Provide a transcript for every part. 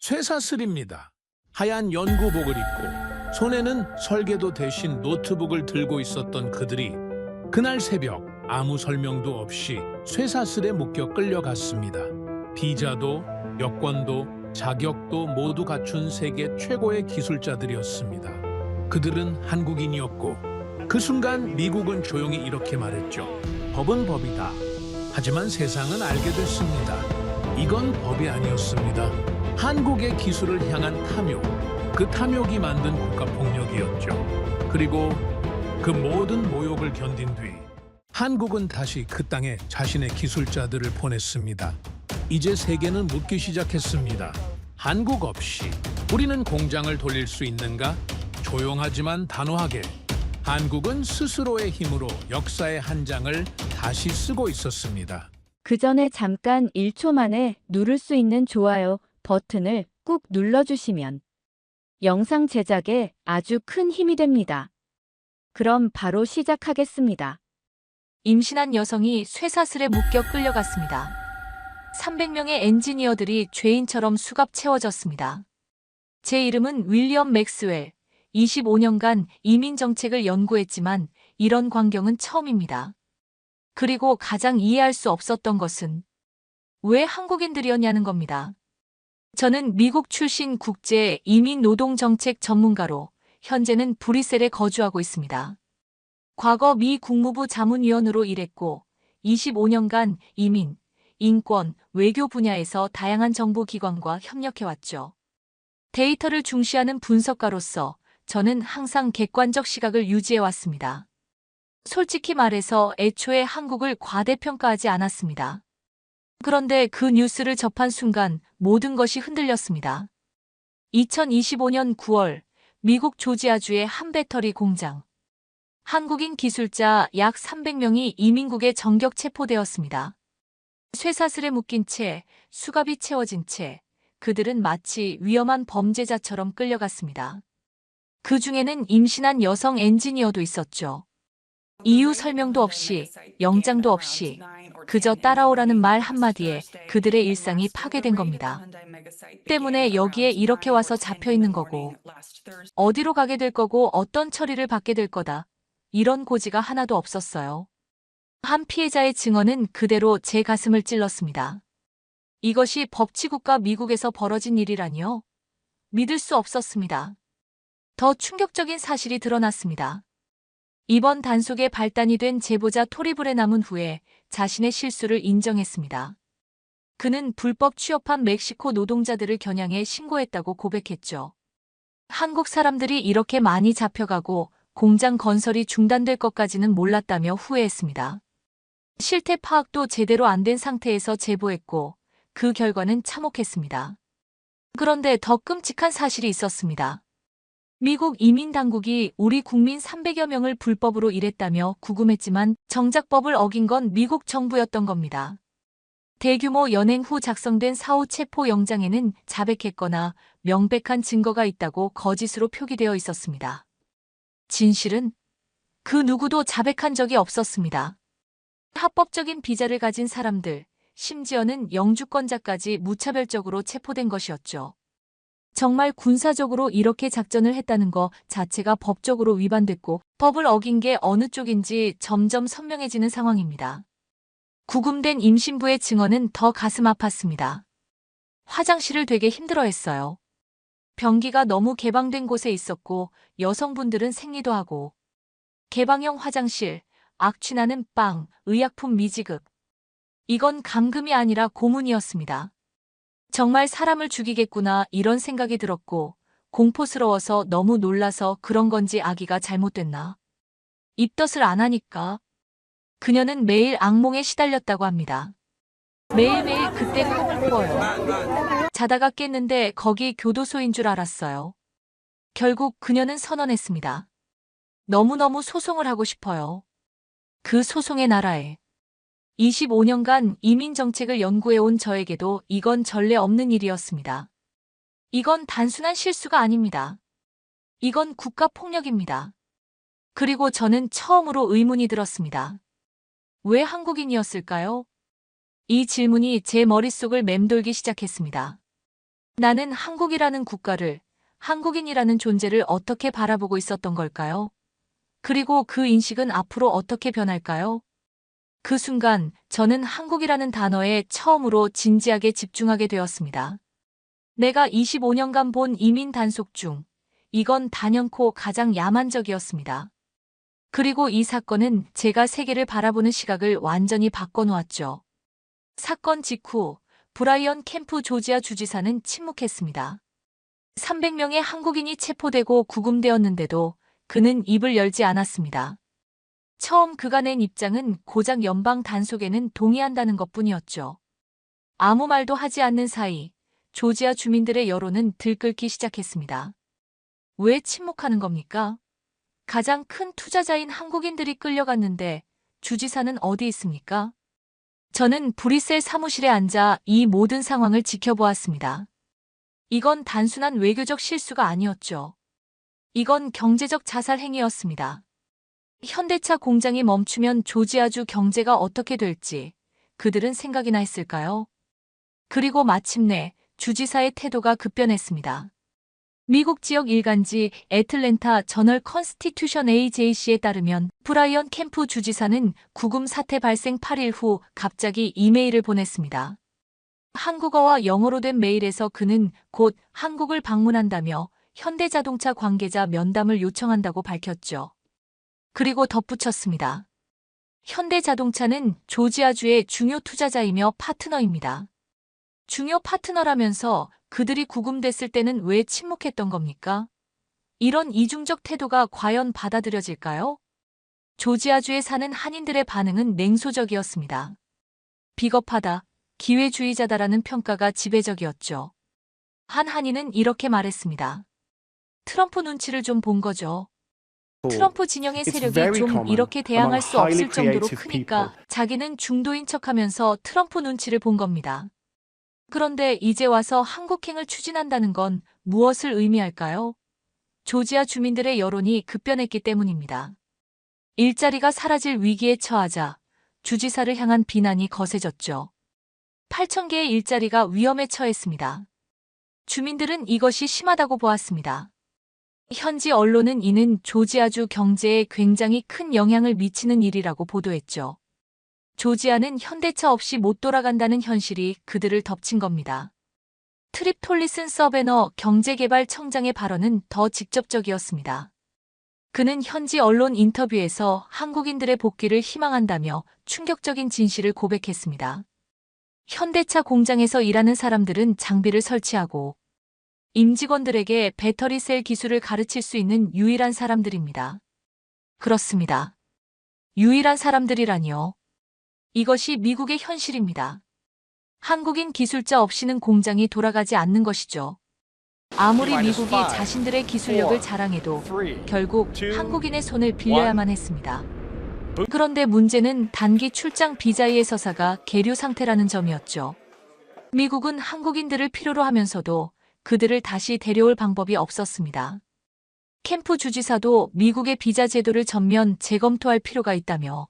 쇠사슬입니다. 하얀 연구복을 입고 손에는 설계도 대신 노트북을 들고 있었던 그들이 그날 새벽 아무 설명도 없이 쇠사슬에 묶여 끌려갔습니다. 비자도 여권도 자격도 모두 갖춘 세계 최고의 기술자들이었습니다. 그들은 한국인이었고 그 순간 미국은 조용히 이렇게 말했죠. 법은 법이다. 하지만 세상은 알게 됐습니다. 이건 법이 아니었습니다. 한국의 기술을 향한 탐욕, 그 탐욕이 만든 국가폭력이었죠. 그리고 그 모든 모욕을 견딘 뒤 한국은 다시 그 땅에 자신의 기술자들을 보냈습니다. 이제 세계는 묻기 시작했습니다. 한국 없이 우리는 공장을 돌릴 수 있는가? 조용하지만 단호하게 한국은 스스로의 힘으로 역사의 한 장을 다시 쓰고 있었습니다. 그 전에 잠깐 1초 만에 누를 수 있는 좋아요 버튼을 꾹 눌러주시면 영상 제작에 아주 큰 힘이 됩니다. 그럼 바로 시작하겠습니다. 임신한 여성이 쇠사슬에 묶여 끌려갔습니다. 300명의 엔지니어들이 죄인처럼 수갑 채워졌습니다. 제 이름은 윌리엄 맥스웰. 25년간 이민 정책을 연구했지만 이런 광경은 처음입니다. 그리고 가장 이해할 수 없었던 것은 왜 한국인들이었냐는 겁니다. 저는 미국 출신 국제 이민 노동 정책 전문가로 현재는 브뤼셀에 거주하고 있습니다. 과거 미 국무부 자문위원으로 일했고 25년간 이민, 인권, 외교 분야에서 다양한 정부 기관과 협력해왔죠. 데이터를 중시하는 분석가로서 저는 항상 객관적 시각을 유지해왔습니다. 솔직히 말해서 애초에 한국을 과대평가하지 않았습니다. 그런데 그 뉴스를 접한 순간 모든 것이 흔들렸습니다. 2025년 9월 미국 조지아주의 한 배터리 공장. 한국인 기술자 약 300명이 이민국에 전격 체포되었습니다. 쇠사슬에 묶인 채, 수갑이 채워진 채, 그들은 마치 위험한 범죄자처럼 끌려갔습니다. 그 중에는 임신한 여성 엔지니어도 있었죠. 이유 설명도 없이, 영장도 없이, 그저 따라오라는 말 한마디에 그들의 일상이 파괴된 겁니다. 때문에 여기에 이렇게 와서 잡혀 있는 거고, 어디로 가게 될 거고 어떤 처리를 받게 될 거다. 이런 고지가 하나도 없었어요. 한 피해자의 증언은 그대로 제 가슴을 찔렀습니다. 이것이 법치국가 미국에서 벌어진 일이라니요? 믿을 수 없었습니다. 더 충격적인 사실이 드러났습니다. 이번 단속에 발단이 된 제보자 토리 브레남은 후에 자신의 실수를 인정했습니다. 그는 불법 취업한 멕시코 노동자들을 겨냥해 신고했다고 고백했죠. 한국 사람들이 이렇게 많이 잡혀가고 공장 건설이 중단될 것까지는 몰랐다며 후회했습니다. 실태 파악도 제대로 안 된 상태에서 제보했고 그 결과는 참혹했습니다. 그런데 더 끔찍한 사실이 있었습니다. 미국 이민당국이 우리 국민 300여 명을 불법으로 일했다며 구금했지만 정작 법을 어긴 건 미국 정부였던 겁니다. 대규모 연행 후 작성된 사후 체포 영장에는 자백했거나 명백한 증거가 있다고 거짓으로 표기되어 있었습니다. 진실은 그 누구도 자백한 적이 없었습니다. 합법적인 비자를 가진 사람들, 심지어는 영주권자까지 무차별적으로 체포된 것이었죠. 정말 군사적으로 이렇게 작전을 했다는 것 자체가 법적으로 위반됐고 법을 어긴 게 어느 쪽인지 점점 선명해지는 상황입니다. 구금된 임신부의 증언은 더 가슴 아팠습니다. 화장실을 되게 힘들어했어요. 변기가 너무 개방된 곳에 있었고 여성분들은 생리도 하고 개방형 화장실, 악취나는 빵, 의약품 미지급. 이건 감금이 아니라 고문이었습니다. 정말 사람을 죽이겠구나 이런 생각이 들었고 공포스러워서 너무 놀라서 그런 건지 아기가 잘못됐나. 입덧을 안 하니까. 그녀는 매일 악몽에 시달렸다고 합니다. 매일매일 그때 꿈을 꿔요. 자다가 깼는데 거기 교도소인 줄 알았어요. 결국 그녀는 선언했습니다. 너무너무 소송을 하고 싶어요. 그 소송의 나라에. 25년간 이민 정책을 연구해온 저에게도 이건 전례 없는 일이었습니다. 이건 단순한 실수가 아닙니다. 이건 국가 폭력입니다. 그리고 저는 처음으로 의문이 들었습니다. 왜 한국인이었을까요? 이 질문이 제 머릿속을 맴돌기 시작했습니다. 나는 한국이라는 국가를, 한국인이라는 존재를 어떻게 바라보고 있었던 걸까요? 그리고 그 인식은 앞으로 어떻게 변할까요? 그 순간 저는 한국이라는 단어에 처음으로 진지하게 집중하게 되었습니다. 내가 25년간 본 이민 단속 중 이건 단연코 가장 야만적이었습니다. 그리고 이 사건은 제가 세계를 바라보는 시각을 완전히 바꿔놓았죠. 사건 직후 브라이언 캠프 조지아 주지사는 침묵했습니다. 300명의 한국인이 체포되고 구금되었는데도 그는 입을 열지 않았습니다. 처음 그가 낸 입장은 고작 연방 단속에는 동의한다는 것뿐이었죠. 아무 말도 하지 않는 사이 조지아 주민들의 여론은 들끓기 시작했습니다. 왜 침묵하는 겁니까? 가장 큰 투자자인 한국인들이 끌려갔는데 주지사는 어디 있습니까? 저는 브뤼셀 사무실에 앉아 이 모든 상황을 지켜보았습니다. 이건 단순한 외교적 실수가 아니었죠. 이건 경제적 자살 행위였습니다. 현대차 공장이 멈추면 조지아주 경제가 어떻게 될지 그들은 생각이나 했을까요? 그리고 마침내 주지사의 태도가 급변했습니다. 미국 지역 일간지 애틀랜타 저널 컨스티튜션 AJC에 따르면 브라이언 캠프 주지사는 구금 사태 발생 8일 후 갑자기 이메일을 보냈습니다. 한국어와 영어로 된 메일에서 그는 곧 한국을 방문한다며 현대자동차 관계자 면담을 요청한다고 밝혔죠. 그리고 덧붙였습니다. 현대자동차는 조지아주의 중요 투자자이며 파트너입니다. 중요 파트너라면서 그들이 구금됐을 때는 왜 침묵했던 겁니까? 이런 이중적 태도가 과연 받아들여질까요? 조지아주에 사는 한인들의 반응은 냉소적이었습니다. 비겁하다, 기회주의자다라는 평가가 지배적이었죠. 한 한인은 이렇게 말했습니다. 트럼프 눈치를 좀 본 거죠. 트럼프 진영의 세력이 좀 이렇게 대항할 수 없을 정도로 크니까 자기는 중도인 척하면서 트럼프 눈치를 본 겁니다. 그런데 이제 와서 한국행을 추진한다는 건 무엇을 의미할까요? 조지아 주민들의 여론이 급변했기 때문입니다. 일자리가 사라질 위기에 처하자 주지사를 향한 비난이 거세졌죠. 8,000개의 일자리가 위험에 처했습니다. 주민들은 이것이 심하다고 보았습니다. 현지 언론은 이는 조지아주 경제에 굉장히 큰 영향을 미치는 일이라고 보도했죠. 조지아는 현대차 없이 못 돌아간다는 현실이 그들을 덮친 겁니다. 트립 톨리슨 서베너 경제개발청장의 발언은 더 직접적이었습니다. 그는 현지 언론 인터뷰에서 한국인들의 복귀를 희망한다며 충격적인 진실을 고백했습니다. 현대차 공장에서 일하는 사람들은 장비를 설치하고 임직원들에게 배터리 셀 기술을 가르칠 수 있는 유일한 사람들입니다. 그렇습니다. 유일한 사람들이라니요. 이것이 미국의 현실입니다. 한국인 기술자 없이는 공장이 돌아가지 않는 것이죠. 아무리 미국이 자신들의 기술력을 자랑해도 결국 한국인의 손을 빌려야만 했습니다. 그런데 문제는 단기 출장 비자의 서사가 계류 상태라는 점이었죠. 미국은 한국인들을 필요로 하면서도 그들을 다시 데려올 방법이 없었습니다. 캠프 주지사도 미국의 비자 제도를 전면 재검토할 필요가 있다며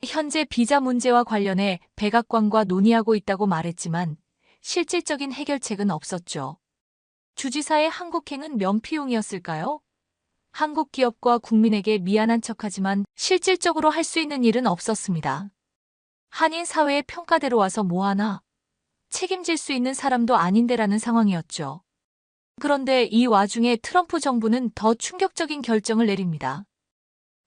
현재 비자 문제와 관련해 백악관과 논의하고 있다고 말했지만 실질적인 해결책은 없었죠. 주지사의 한국행은 면피용이었을까요? 한국 기업과 국민에게 미안한 척하지만 실질적으로 할 수 있는 일은 없었습니다. 한인 사회의 평가대로 와서 뭐하나? 책임질 수 있는 사람도 아닌데라는 상황이었죠. 그런데 이 와중에 트럼프 정부는 더 충격적인 결정을 내립니다.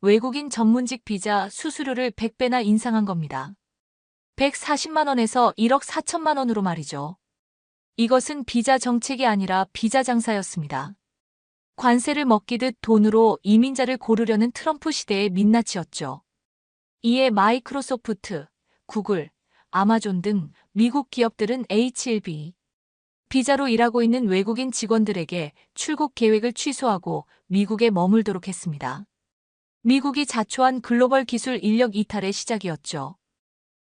외국인 전문직 비자 수수료를 100배나 인상한 겁니다. 140만 원에서 1억 4천만 원으로 말이죠. 이것은 비자 정책이 아니라 비자 장사였습니다. 관세를 먹기듯 돈으로 이민자를 고르려는 트럼프 시대의 민낯이었죠. 이에 마이크로소프트, 구글, 아마존 등 미국 기업들은 H-1B 비자로 일하고 있는 외국인 직원들에게 출국 계획을 취소하고 미국에 머물도록 했습니다. 미국이 자초한 글로벌 기술 인력 이탈의 시작이었죠.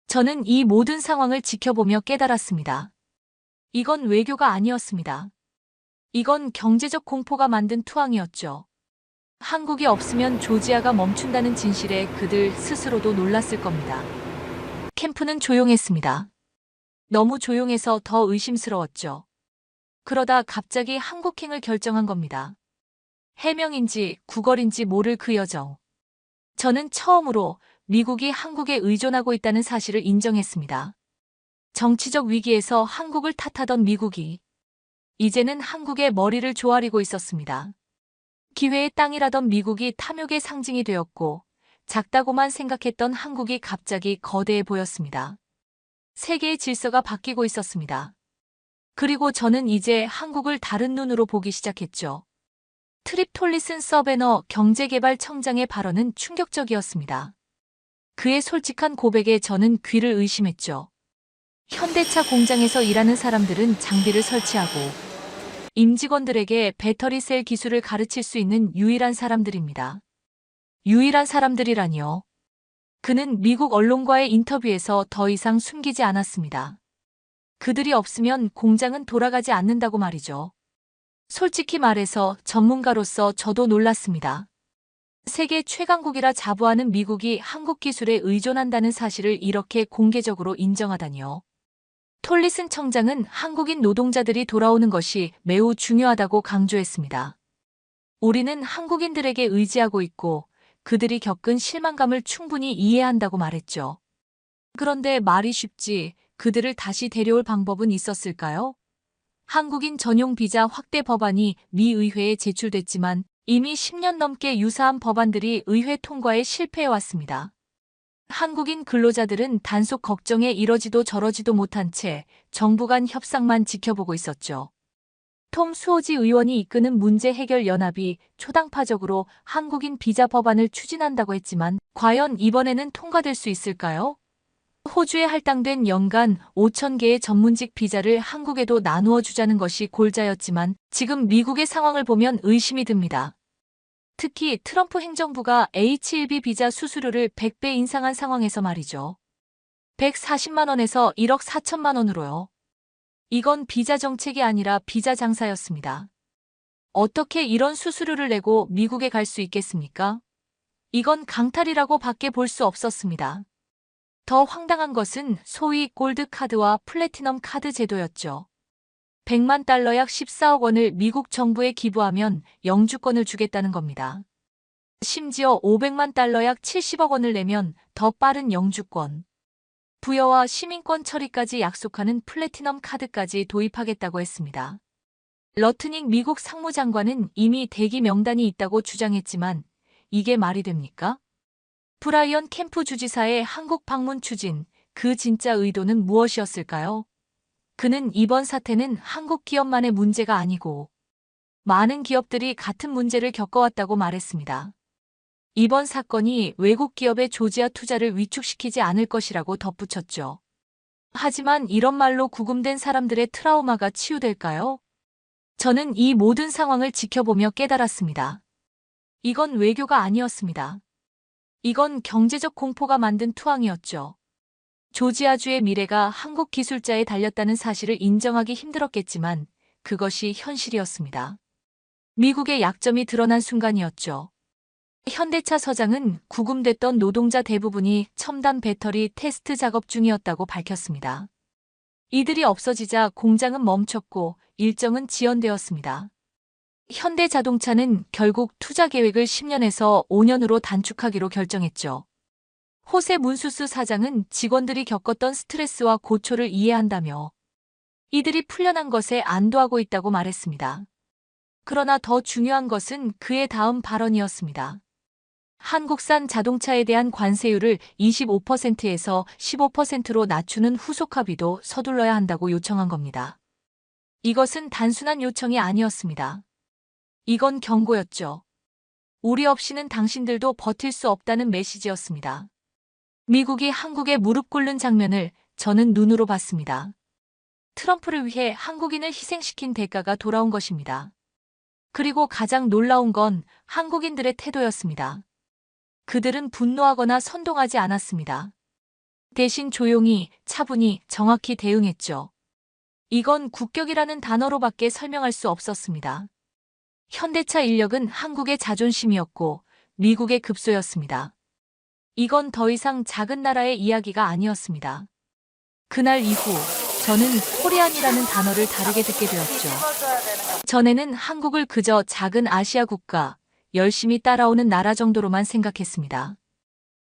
저는 이 모든 상황을 지켜보며 깨달았습니다. 이건 외교가 아니었습니다. 이건 경제적 공포가 만든 투항이었죠. 한국이 없으면 조지아가 멈춘다는 진실에 그들 스스로도 놀랐을 겁니다. 캠프는 조용했습니다. 너무 조용해서 더 의심스러웠죠. 그러다 갑자기 한국행을 결정한 겁니다. 해명인지 구걸인지 모를 그 여정. 저는 처음으로 미국이 한국에 의존하고 있다는 사실을 인정했습니다. 정치적 위기에서 한국을 탓하던 미국이 이제는 한국의 머리를 조아리고 있었습니다. 기회의 땅이라던 미국이 탐욕의 상징이 되었고 작다고만 생각했던 한국이 갑자기 거대해 보였습니다. 세계의 질서가 바뀌고 있었습니다. 그리고 저는 이제 한국을 다른 눈으로 보기 시작했죠. 트립 톨리슨 서베너 경제개발청장의 발언은 충격적이었습니다. 그의 솔직한 고백에 저는 귀를 의심했죠. 현대차 공장에서 일하는 사람들은 장비를 설치하고 임직원들에게 배터리 셀 기술을 가르칠 수 있는 유일한 사람들입니다. 유일한 사람들이라니요. 그는 미국 언론과의 인터뷰에서 더 이상 숨기지 않았습니다. 그들이 없으면 공장은 돌아가지 않는다고 말이죠. 솔직히 말해서 전문가로서 저도 놀랐습니다. 세계 최강국이라 자부하는 미국이 한국 기술에 의존한다는 사실을 이렇게 공개적으로 인정하다니요. 톨리슨 청장은 한국인 노동자들이 돌아오는 것이 매우 중요하다고 강조했습니다. 우리는 한국인들에게 의지하고 있고 그들이 겪은 실망감을 충분히 이해한다고 말했죠. 그런데 말이 쉽지 그들을 다시 데려올 방법은 있었을까요? 한국인 전용 비자 확대 법안이 미 의회에 제출됐지만 이미 10년 넘게 유사한 법안들이 의회 통과에 실패해왔습니다. 한국인 근로자들은 단속 걱정에 이러지도 저러지도 못한 채 정부 간 협상만 지켜보고 있었죠. 톰 수오지 의원이 이끄는 문제 해결 연합이 초당파적으로 한국인 비자 법안을 추진한다고 했지만 과연 이번에는 통과될 수 있을까요? 호주에 할당된 연간 5,000개의 전문직 비자를 한국에도 나누어 주자는 것이 골자였지만 지금 미국의 상황을 보면 의심이 듭니다. 특히 트럼프 행정부가 H-1B 비자 수수료를 100배 인상한 상황에서 말이죠. 140만 원에서 1억 4천만 원으로요. 이건 비자 정책이 아니라 비자 장사였습니다. 어떻게 이런 수수료를 내고 미국에 갈 수 있겠습니까? 이건 강탈이라고 밖에 볼 수 없었습니다. 더 황당한 것은 소위 골드 카드와 플래티넘 카드 제도였죠. 100만 달러 약 14억 원을 미국 정부에 기부하면 영주권을 주겠다는 겁니다. 심지어 500만 달러 약 70억 원을 내면 더 빠른 영주권, 부여와 시민권 처리까지 약속하는 플래티넘 카드까지 도입하겠다고 했습니다. 러트닉 미국 상무장관은 이미 대기 명단이 있다고 주장했지만 이게 말이 됩니까? 브라이언 캠프 주지사의 한국 방문 추진, 그 진짜 의도는 무엇이었을까요? 그는 이번 사태는 한국 기업만의 문제가 아니고 많은 기업들이 같은 문제를 겪어왔다고 말했습니다. 이번 사건이 외국 기업의 조지아 투자를 위축시키지 않을 것이라고 덧붙였죠. 하지만 이런 말로 구금된 사람들의 트라우마가 치유될까요? 저는 이 모든 상황을 지켜보며 깨달았습니다. 이건 외교가 아니었습니다. 이건 경제적 공포가 만든 투항이었죠. 조지아주의 미래가 한국 기술자에 달렸다는 사실을 인정하기 힘들었겠지만 그것이 현실이었습니다. 미국의 약점이 드러난 순간이었죠. 현대차 서장은 구금됐던 노동자 대부분이 첨단 배터리 테스트 작업 중이었다고 밝혔습니다. 이들이 없어지자 공장은 멈췄고 일정은 지연되었습니다. 현대자동차는 결국 투자 계획을 10년에서 5년으로 단축하기로 결정했죠. 호세 문수스 사장은 직원들이 겪었던 스트레스와 고초를 이해한다며 이들이 풀려난 것에 안도하고 있다고 말했습니다. 그러나 더 중요한 것은 그의 다음 발언이었습니다. 한국산 자동차에 대한 관세율을 25%에서 15%로 낮추는 후속 합의도 서둘러야 한다고 요청한 겁니다. 이것은 단순한 요청이 아니었습니다. 이건 경고였죠. 우리 없이는 당신들도 버틸 수 없다는 메시지였습니다. 미국이 한국에 무릎 꿇는 장면을 저는 눈으로 봤습니다. 트럼프를 위해 한국인을 희생시킨 대가가 돌아온 것입니다. 그리고 가장 놀라운 건 한국인들의 태도였습니다. 그들은 분노하거나 선동하지 않았습니다. 대신 조용히, 차분히, 정확히 대응했죠. 이건 국격이라는 단어로밖에 설명할 수 없었습니다. 현대차 인력은 한국의 자존심이었고 미국의 급소였습니다. 이건 더 이상 작은 나라의 이야기가 아니었습니다. 그날 이후 저는 코리안이라는 단어를 다르게 듣게 되었죠. 전에는 한국을 그저 작은 아시아 국가, 열심히 따라오는 나라 정도로만 생각했습니다.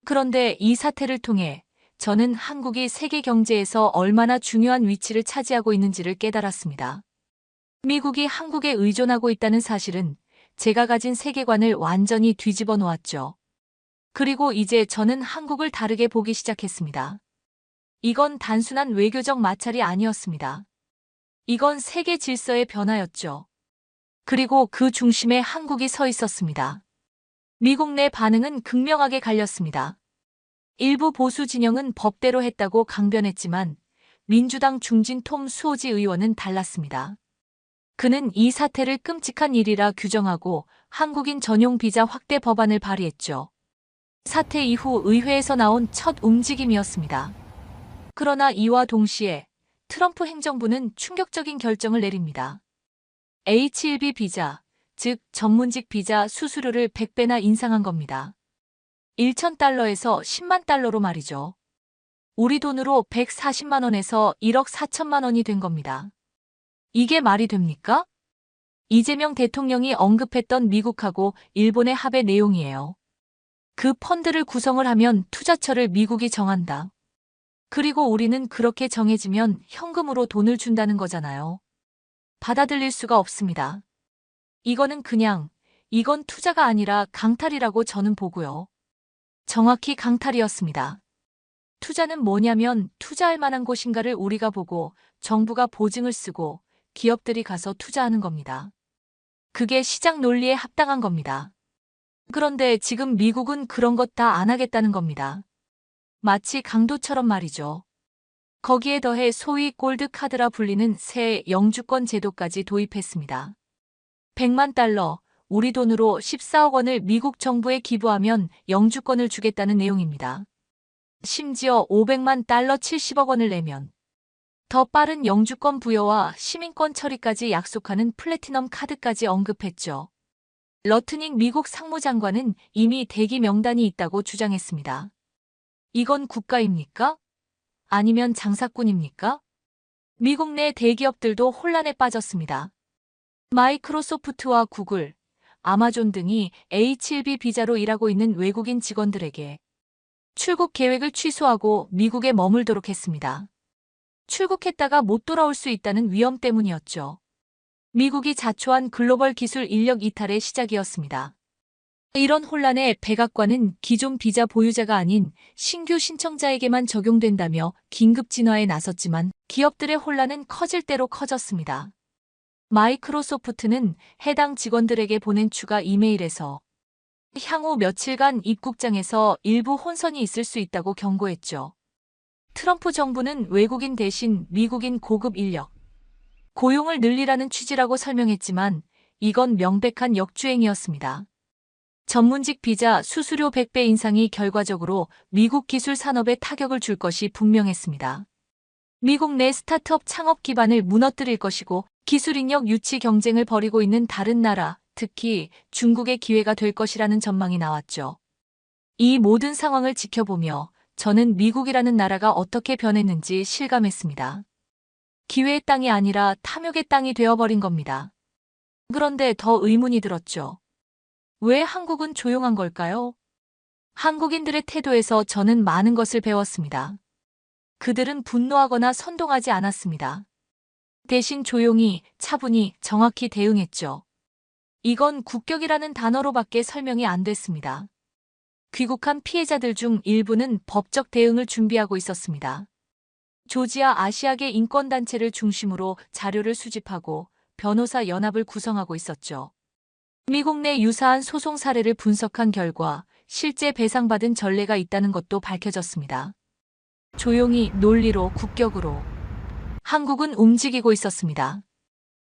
그런데 이 사태를 통해 저는 한국이 세계 경제에서 얼마나 중요한 위치를 차지하고 있는지를 깨달았습니다. 미국이 한국에 의존하고 있다는 사실은 제가 가진 세계관을 완전히 뒤집어 놓았죠. 그리고 이제 저는 한국을 다르게 보기 시작했습니다. 이건 단순한 외교적 마찰이 아니었습니다. 이건 세계 질서의 변화였죠. 그리고 그 중심에 한국이 서 있었습니다. 미국 내 반응은 극명하게 갈렸습니다. 일부 보수 진영은 법대로 했다고 강변했지만 민주당 중진 톰 수오지 의원은 달랐습니다. 그는 이 사태를 끔찍한 일이라 규정하고 한국인 전용 비자 확대 법안을 발의했죠. 사태 이후 의회에서 나온 첫 움직임이었습니다. 그러나 이와 동시에 트럼프 행정부는 충격적인 결정을 내립니다. H-1B 비자, 즉 전문직 비자 수수료를 100배나 인상한 겁니다. 1,000달러에서 10만 달러로 말이죠. 우리 돈으로 140만 원에서 1억 4천만 원이 된 겁니다. 이게 말이 됩니까? 이재명 대통령이 언급했던 미국하고 일본의 합의 내용이에요. 그 펀드를 구성을 하면 투자처를 미국이 정한다. 그리고 우리는 그렇게 정해지면 현금으로 돈을 준다는 거잖아요. 받아들일 수가 없습니다. 이건 투자가 아니라 강탈이라고 저는 보고요. 정확히 강탈이었습니다. 투자는 뭐냐면 투자할 만한 곳인가를 우리가 보고 정부가 보증을 쓰고 기업들이 가서 투자하는 겁니다. 그게 시장 논리에 합당한 겁니다. 그런데 지금 미국은 그런 것 다 안 하겠다는 겁니다. 마치 강도처럼 말이죠. 거기에 더해 소위 골드카드라 불리는 새 영주권 제도까지 도입했습니다. 100만 달러, 우리 돈으로 14억 원을 미국 정부에 기부하면 영주권을 주겠다는 내용입니다. 심지어 500만 달러 70억 원을 내면 더 빠른 영주권 부여와 시민권 처리까지 약속하는 플래티넘 카드까지 언급했죠. 러트닝 미국 상무장관은 이미 대기 명단이 있다고 주장했습니다. 이건 국가입니까? 아니면 장사꾼입니까? 미국 내 대기업들도 혼란에 빠졌습니다. 마이크로소프트와 구글, 아마존 등이 H-1B 비자로 일하고 있는 외국인 직원들에게 출국 계획을 취소하고 미국에 머물도록 했습니다. 출국했다가 못 돌아올 수 있다는 위험 때문이었죠. 미국이 자초한 글로벌 기술 인력 이탈의 시작이었습니다. 이런 혼란의 백악관은 기존 비자 보유자가 아닌 신규 신청자에게만 적용된다며 긴급 진화에 나섰지만 기업들의 혼란은 커질 대로 커졌습니다. 마이크로소프트는 해당 직원들에게 보낸 추가 이메일에서 향후 며칠간 입국장에서 일부 혼선이 있을 수 있다고 경고했죠. 트럼프 정부는 외국인 대신 미국인 고급 인력, 고용을 늘리라는 취지라고 설명했지만 이건 명백한 역주행이었습니다. 전문직 비자 수수료 100배 인상이 결과적으로 미국 기술 산업에 타격을 줄 것이 분명했습니다. 미국 내 스타트업 창업 기반을 무너뜨릴 것이고 기술 인력 유치 경쟁을 벌이고 있는 다른 나라, 특히 중국의 기회가 될 것이라는 전망이 나왔죠. 이 모든 상황을 지켜보며 저는 미국이라는 나라가 어떻게 변했는지 실감했습니다. 기회의 땅이 아니라 탐욕의 땅이 되어버린 겁니다. 그런데 더 의문이 들었죠. 왜 한국은 조용한 걸까요? 한국인들의 태도에서 저는 많은 것을 배웠습니다. 그들은 분노하거나 선동하지 않았습니다. 대신 조용히, 차분히, 정확히 대응했죠. 이건 국격이라는 단어로밖에 설명이 안 됐습니다. 귀국한 피해자들 중 일부는 법적 대응을 준비하고 있었습니다. 조지아 아시아계 인권단체를 중심으로 자료를 수집하고 변호사 연합을 구성하고 있었죠. 미국 내 유사한 소송 사례를 분석한 결과 실제 배상받은 전례가 있다는 것도 밝혀졌습니다. 조용히, 논리로, 국격으로 한국은 움직이고 있었습니다.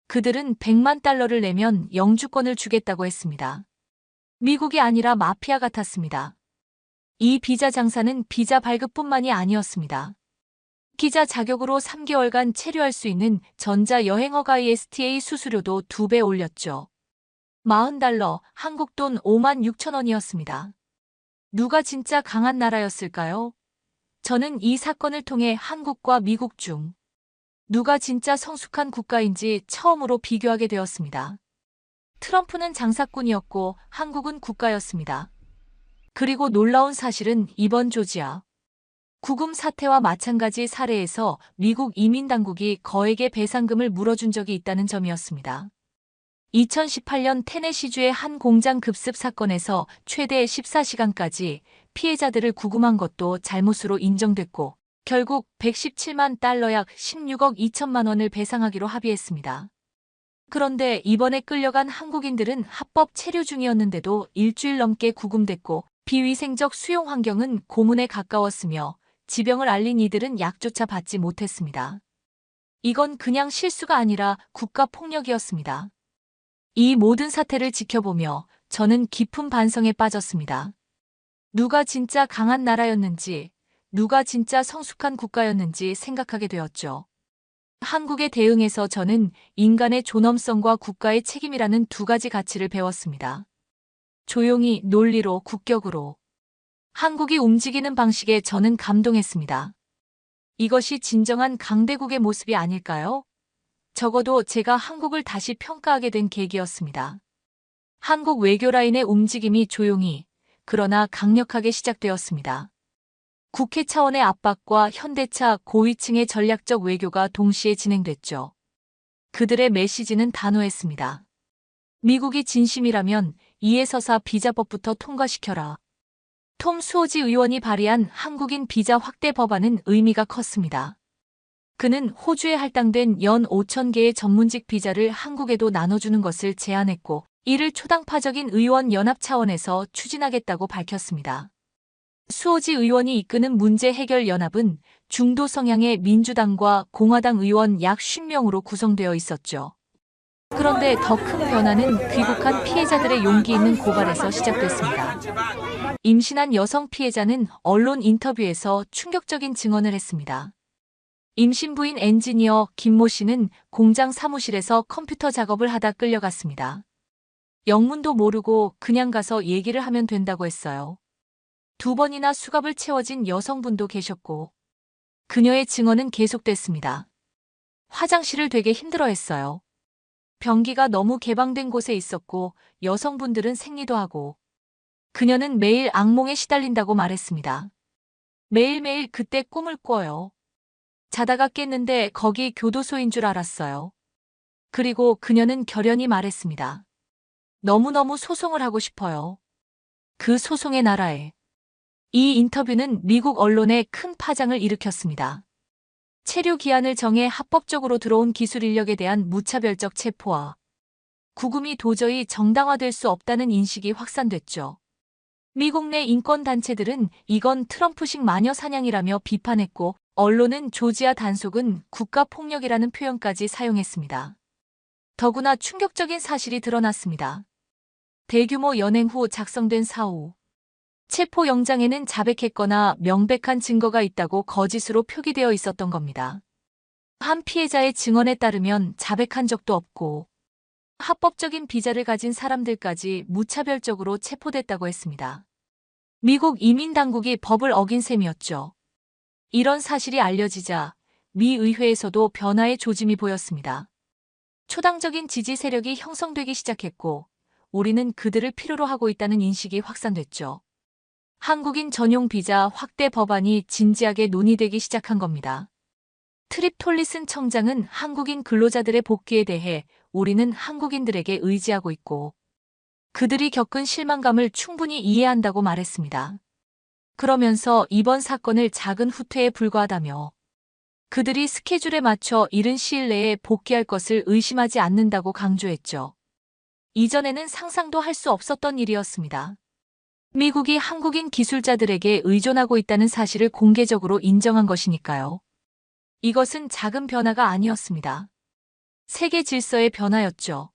그들은 100만 달러를 내면 영주권을 주겠다고 했습니다. 미국이 아니라 마피아 같았습니다. 이 비자 장사는 비자 발급뿐만이 아니었습니다. 기자 자격으로 3개월간 체류할 수 있는 전자 여행허가 ESTA 수수료도 2배 올렸죠. 40달러, 한국 돈 5만 6천 원이었습니다. 누가 진짜 강한 나라였을까요? 저는 이 사건을 통해 한국과 미국 중 누가 진짜 성숙한 국가인지 처음으로 비교하게 되었습니다. 트럼프는 장사꾼이었고 한국은 국가였습니다. 그리고 놀라운 사실은 이번 조지아 구금 사태와 마찬가지 사례에서 미국 이민당국이 거액의 배상금을 물어준 적이 있다는 점이었습니다. 2018년 테네시주의 한 공장 급습 사건에서 최대 14시간까지 피해자들을 구금한 것도 잘못으로 인정됐고 결국 117만 달러 약 16억 2천만 원을 배상하기로 합의했습니다. 그런데 이번에 끌려간 한국인들은 합법 체류 중이었는데도 일주일 넘게 구금됐고 비위생적 수용 환경은 고문에 가까웠으며 지병을 앓린 이들은 약조차 받지 못했습니다. 이건 그냥 실수가 아니라 국가폭력이었습니다. 이 모든 사태를 지켜보며 저는 깊은 반성에 빠졌습니다. 누가 진짜 강한 나라였는지, 누가 진짜 성숙한 국가였는지 생각하게 되었죠. 한국에 대응해서 저는 인간의 존엄성과 국가의 책임이라는 두 가지 가치를 배웠습니다. 조용히, 논리로, 국격으로. 한국이 움직이는 방식에 저는 감동했습니다. 이것이 진정한 강대국의 모습이 아닐까요? 적어도 제가 한국을 다시 평가하게 된 계기였습니다. 한국 외교 라인의 움직임이 조용히, 그러나 강력하게 시작되었습니다. 국회 차원의 압박과 현대차 고위층의 전략적 외교가 동시에 진행됐죠. 그들의 메시지는 단호했습니다. 미국이 진심이라면 이해서사 비자법부터 통과시켜라. 톰 수오지 의원이 발의한 한국인 비자 확대 법안은 의미가 컸습니다. 그는 호주에 할당된 연 5천 개의 전문직 비자를 한국에도 나눠주는 것을 제안했고 이를 초당파적인 의원 연합 차원에서 추진하겠다고 밝혔습니다. 수오지 의원이 이끄는 문제 해결 연합은 중도 성향의 민주당과 공화당 의원 약 50명으로 구성되어 있었죠. 그런데 더 큰 변화는 귀국한 피해자들의 용기 있는 고발에서 시작됐습니다. 임신한 여성 피해자는 언론 인터뷰에서 충격적인 증언을 했습니다. 임신 부인 엔지니어 김모 씨는 공장 사무실에서 컴퓨터 작업을 하다 끌려갔습니다. 영문도 모르고 그냥 가서 얘기를 하면 된다고 했어요. 2번이나 수갑을 채워진 여성분도 계셨고 그녀의 증언은 계속됐습니다. 화장실을 되게 힘들어했어요. 변기가 너무 개방된 곳에 있었고 여성분들은 생리도 하고 그녀는 매일 악몽에 시달린다고 말했습니다. 매일매일 그때 꿈을 꿔요. 자다가 깼는데 거기 교도소인 줄 알았어요. 그리고 그녀는 결연히 말했습니다. 너무너무 소송을 하고 싶어요. 그 소송의 나라에. 이 인터뷰는 미국 언론에 큰 파장을 일으켰습니다. 체류 기한을 정해 합법적으로 들어온 기술 인력에 대한 무차별적 체포와 구금이 도저히 정당화될 수 없다는 인식이 확산됐죠. 미국 내 인권단체들은 이건 트럼프식 마녀 사냥이라며 비판했고 언론은 조지아 단속은 국가폭력이라는 표현까지 사용했습니다. 더구나 충격적인 사실이 드러났습니다. 대규모 연행 후 작성된 사후. 체포 영장에는 자백했거나 명백한 증거가 있다고 거짓으로 표기되어 있었던 겁니다. 한 피해자의 증언에 따르면 자백한 적도 없고 합법적인 비자를 가진 사람들까지 무차별적으로 체포됐다고 했습니다. 미국 이민당국이 법을 어긴 셈이었죠. 이런 사실이 알려지자 미 의회에서도 변화의 조짐이 보였습니다. 초당적인 지지 세력이 형성되기 시작했고 우리는 그들을 필요로 하고 있다는 인식이 확산됐죠. 한국인 전용 비자 확대 법안이 진지하게 논의되기 시작한 겁니다. 트립 톨리슨 청장은 한국인 근로자들의 복귀에 대해 우리는 한국인들에게 의지하고 있고 그들이 겪은 실망감을 충분히 이해한다고 말했습니다. 그러면서 이번 사건을 작은 후퇴에 불과하다며 그들이 스케줄에 맞춰 이른 시일 내에 복귀할 것을 의심하지 않는다고 강조했죠. 이전에는 상상도 할 수 없었던 일이었습니다. 미국이 한국인 기술자들에게 의존하고 있다는 사실을 공개적으로 인정한 것이니까요. 이것은 작은 변화가 아니었습니다. 세계 질서의 변화였죠.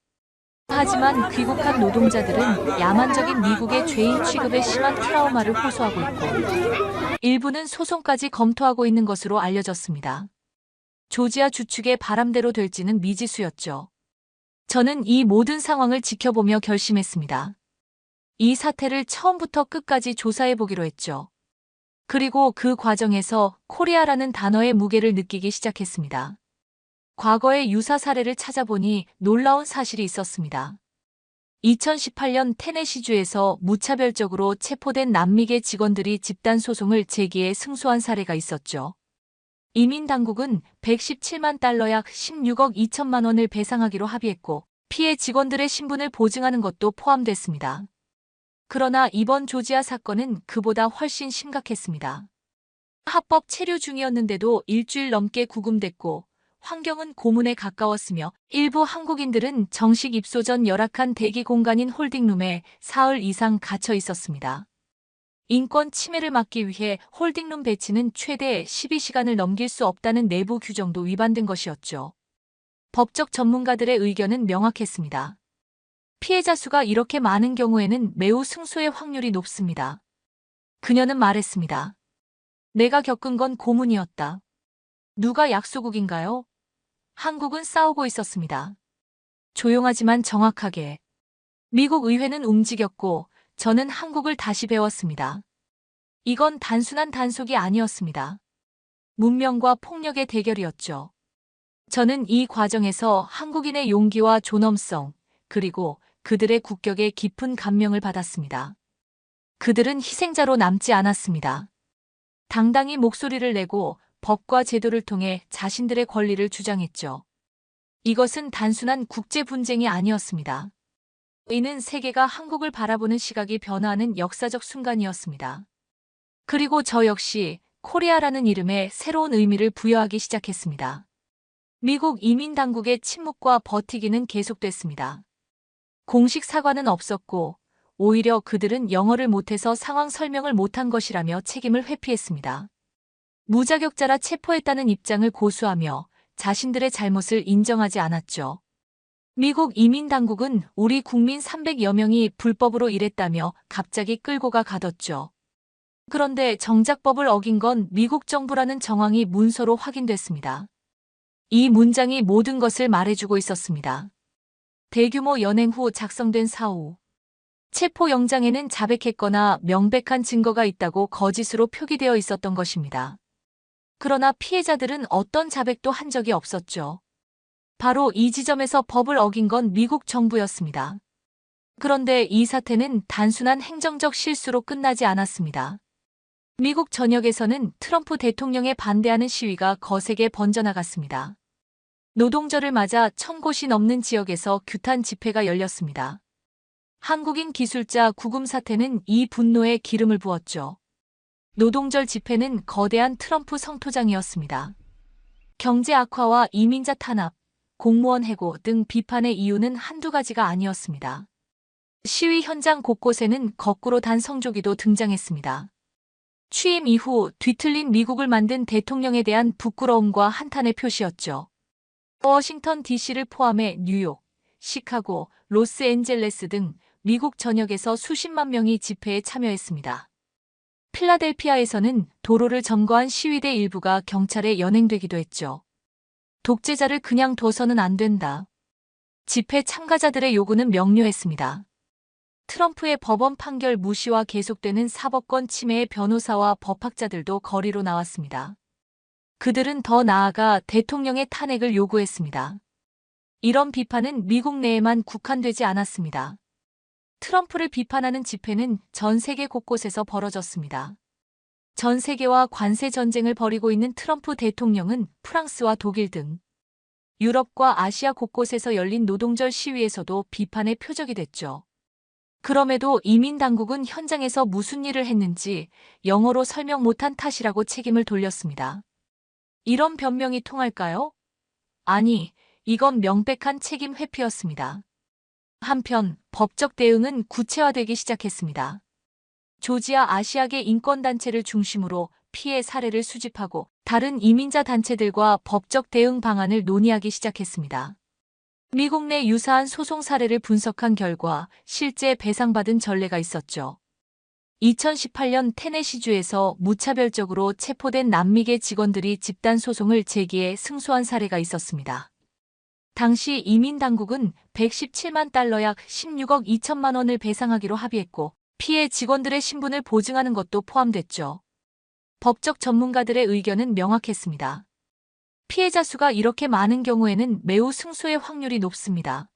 하지만 귀국한 노동자들은 야만적인 미국의 죄인 취급에 심한 트라우마를 호소하고 있고 일부는 소송까지 검토하고 있는 것으로 알려졌습니다. 조지아 주축의 바람대로 될지는 미지수였죠. 저는 이 모든 상황을 지켜보며 결심했습니다. 이 사태를 처음부터 끝까지 조사해보기로 했죠. 그리고 그 과정에서 코리아라는 단어의 무게를 느끼기 시작했습니다. 과거의 유사 사례를 찾아보니 놀라운 사실이 있었습니다. 2018년 테네시주에서 무차별적으로 체포된 남미계 직원들이 집단 소송을 제기해 승소한 사례가 있었죠. 이민 당국은 117만 달러 약 16억 2천만 원을 배상하기로 합의했고 피해 직원들의 신분을 보증하는 것도 포함됐습니다. 그러나 이번 조지아 사건은 그보다 훨씬 심각했습니다. 합법 체류 중이었는데도 일주일 넘게 구금됐고 환경은 고문에 가까웠으며 일부 한국인들은 정식 입소 전 열악한 대기 공간인 홀딩룸에 사흘 이상 갇혀 있었습니다. 인권 침해를 막기 위해 홀딩룸 배치는 최대 12시간을 넘길 수 없다는 내부 규정도 위반된 것이었죠. 법적 전문가들의 의견은 명확했습니다. 피해자 수가 이렇게 많은 경우에는 매우 승소의 확률이 높습니다. 그녀는 말했습니다. 내가 겪은 건 고문이었다. 누가 약소국인가요? 한국은 싸우고 있었습니다. 조용하지만 정확하게. 미국 의회는 움직였고 저는 한국을 다시 배웠습니다. 이건 단순한 단속이 아니었습니다. 문명과 폭력의 대결이었죠. 저는 이 과정에서 한국인의 용기와 존엄성, 그리고 그들의 국격에 깊은 감명을 받았습니다. 그들은 희생자로 남지 않았습니다. 당당히 목소리를 내고 법과 제도를 통해 자신들의 권리를 주장했죠. 이것은 단순한 국제 분쟁이 아니었습니다. 이는 세계가 한국을 바라보는 시각이 변화하는 역사적 순간이었습니다. 그리고 저 역시 코리아라는 이름에 새로운 의미를 부여하기 시작했습니다. 미국 이민 당국의 침묵과 버티기는 계속됐습니다. 공식 사과는 없었고 오히려 그들은 영어를 못해서 상황 설명을 못한 것이라며 책임을 회피했습니다. 무자격자라 체포했다는 입장을 고수하며 자신들의 잘못을 인정하지 않았죠. 미국 이민 당국은 우리 국민 300여 명이 불법으로 일했다며 갑자기 끌고 가뒀죠. 그런데 정작 법을 어긴 건 미국 정부라는 정황이 문서로 확인됐습니다. 이 문장이 모든 것을 말해주고 있었습니다. 대규모 연행 후 작성된 사후. 체포 영장에는 자백했거나 명백한 증거가 있다고 거짓으로 표기되어 있었던 것입니다. 그러나 피해자들은 어떤 자백도 한 적이 없었죠. 바로 이 지점에서 법을 어긴 건 미국 정부였습니다. 그런데 이 사태는 단순한 행정적 실수로 끝나지 않았습니다. 미국 전역에서는 트럼프 대통령에 반대하는 시위가 거세게 번져나갔습니다. 노동절을 맞아 1000곳이 넘는 지역에서 규탄 집회가 열렸습니다. 한국인 기술자 구금 사태는 이 분노에 기름을 부었죠. 노동절 집회는 거대한 트럼프 성토장이었습니다. 경제 악화와 이민자 탄압, 공무원 해고 등 비판의 이유는 한두 가지가 아니었습니다. 시위 현장 곳곳에는 거꾸로 단 성조기도 등장했습니다. 취임 이후 뒤틀린 미국을 만든 대통령에 대한 부끄러움과 한탄의 표시였죠. 워싱턴 DC를 포함해 뉴욕, 시카고, 로스앤젤레스 등 미국 전역에서 수십만 명이 집회에 참여했습니다. 필라델피아에서는 도로를 점거한 시위대 일부가 경찰에 연행되기도 했죠. 독재자를 그냥 둬서는 안 된다. 집회 참가자들의 요구는 명료했습니다. 트럼프의 법원 판결 무시와 계속되는 사법권 침해의 변호사와 법학자들도 거리로 나왔습니다. 그들은 더 나아가 대통령의 탄핵을 요구했습니다. 이런 비판은 미국 내에만 국한되지 않았습니다. 트럼프를 비판하는 집회는 전 세계 곳곳에서 벌어졌습니다. 전 세계와 관세 전쟁을 벌이고 있는 트럼프 대통령은 프랑스와 독일 등 유럽과 아시아 곳곳에서 열린 노동절 시위에서도 비판의 표적이 됐죠. 그럼에도 이민 당국은 현장에서 무슨 일을 했는지 영어로 설명 못한 탓이라고 책임을 돌렸습니다. 이런 변명이 통할까요? 아니, 이건 명백한 책임 회피였습니다. 한편 법적 대응은 구체화되기 시작했습니다. 조지아 아시아계 인권단체를 중심으로 피해 사례를 수집하고 다른 이민자 단체들과 법적 대응 방안을 논의하기 시작했습니다. 미국 내 유사한 소송 사례를 분석한 결과 실제 배상받은 전례가 있었죠. 2018년 테네시주에서 무차별적으로 체포된 남미계 직원들이 집단 소송을 제기해 승소한 사례가 있었습니다. 당시 이민 당국은 117만 달러 약 16억 2천만 원을 배상하기로 합의했고 피해 직원들의 신분을 보증하는 것도 포함됐죠. 법적 전문가들의 의견은 명확했습니다. 피해자 수가 이렇게 많은 경우에는 매우 승소의 확률이 높습니다.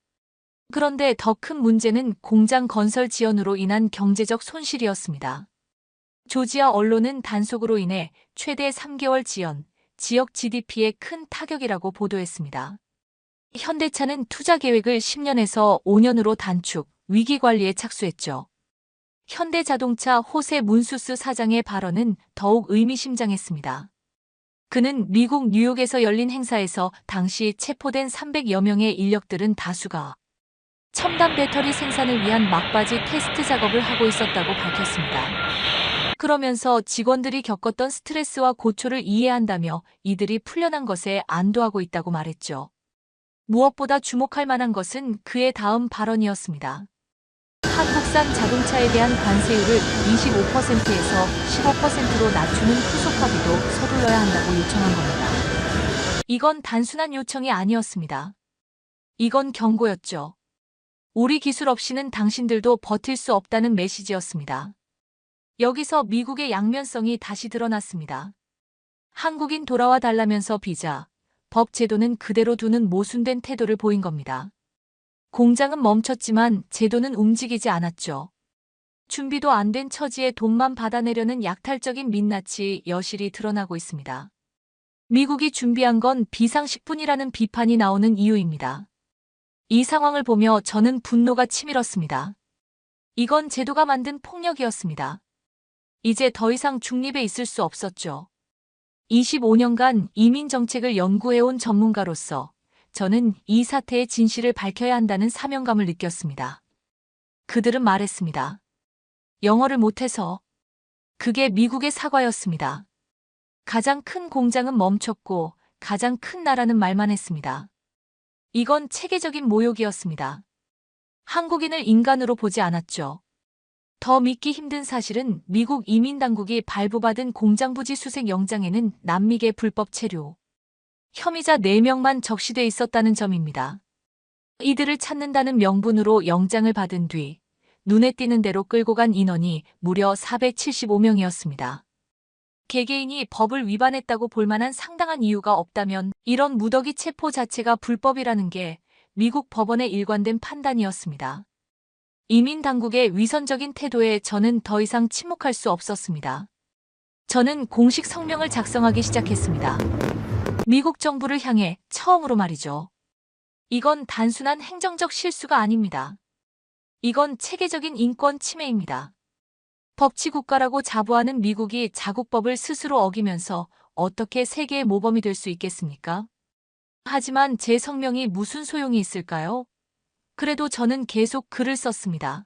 그런데 더 큰 문제는 공장 건설 지연으로 인한 경제적 손실이었습니다. 조지아 언론은 단속으로 인해 최대 3개월 지연, 지역 GDP에 큰 타격이라고 보도했습니다. 현대차는 투자 계획을 10년에서 5년으로 단축, 위기 관리에 착수했죠. 현대자동차 호세 문수스 사장의 발언은 더욱 의미심장했습니다. 그는 미국 뉴욕에서 열린 행사에서 당시 체포된 300여 명의 인력들은 다수가 첨단 배터리 생산을 위한 막바지 테스트 작업을 하고 있었다고 밝혔습니다. 그러면서 직원들이 겪었던 스트레스와 고초를 이해한다며 이들이 풀려난 것에 안도하고 있다고 말했죠. 무엇보다 주목할 만한 것은 그의 다음 발언이었습니다. 한국산 자동차에 대한 관세율을 25%에서 15%로 낮추는 후속 합의도 서둘러야 한다고 요청한 겁니다. 이건 단순한 요청이 아니었습니다. 이건 경고였죠. 우리 기술 없이는 당신들도 버틸 수 없다는 메시지였습니다. 여기서 미국의 양면성이 다시 드러났습니다. 한국인 돌아와 달라면서 비자, 법 제도는 그대로 두는 모순된 태도를 보인 겁니다. 공장은 멈췄지만 제도는 움직이지 않았죠. 준비도 안 된 처지에 돈만 받아내려는 약탈적인 민낯이 여실히 드러나고 있습니다. 미국이 준비한 건 비상식뿐이라는 비판이 나오는 이유입니다. 이 상황을 보며 저는 분노가 치밀었습니다. 이건 제도가 만든 폭력이었습니다. 이제 더 이상 중립에 있을 수 없었죠. 25년간 이민 정책을 연구해온 전문가로서 저는 이 사태의 진실을 밝혀야 한다는 사명감을 느꼈습니다. 그들은 말했습니다. 영어를 못해서. 그게 미국의 사과였습니다. 가장 큰 공장은 멈췄고 가장 큰 나라는 말만 했습니다. 이건 체계적인 모욕이었습니다. 한국인을 인간으로 보지 않았죠. 더 믿기 힘든 사실은 미국 이민당국이 발부받은 공장부지 수색 영장에는 남미계 불법 체류 혐의자 4명만 적시돼 있었다는 점입니다. 이들을 찾는다는 명분으로 영장을 받은 뒤 눈에 띄는 대로 끌고 간 인원이 무려 475명이었습니다. 개개인이 법을 위반했다고 볼 만한 상당한 이유가 없다면 이런 무더기 체포 자체가 불법이라는 게 미국 법원의 일관된 판단이었습니다. 이민 당국의 위선적인 태도에 저는 더 이상 침묵할 수 없었습니다. 저는 공식 성명을 작성하기 시작했습니다. 미국 정부를 향해 처음으로 말이죠. 이건 단순한 행정적 실수가 아닙니다. 이건 체계적인 인권 침해입니다. 법치 국가라고 자부하는 미국이 자국법을 스스로 어기면서 어떻게 세계의 모범이 될 수 있겠습니까? 하지만 제 성명이 무슨 소용이 있을까요? 그래도 저는 계속 글을 썼습니다.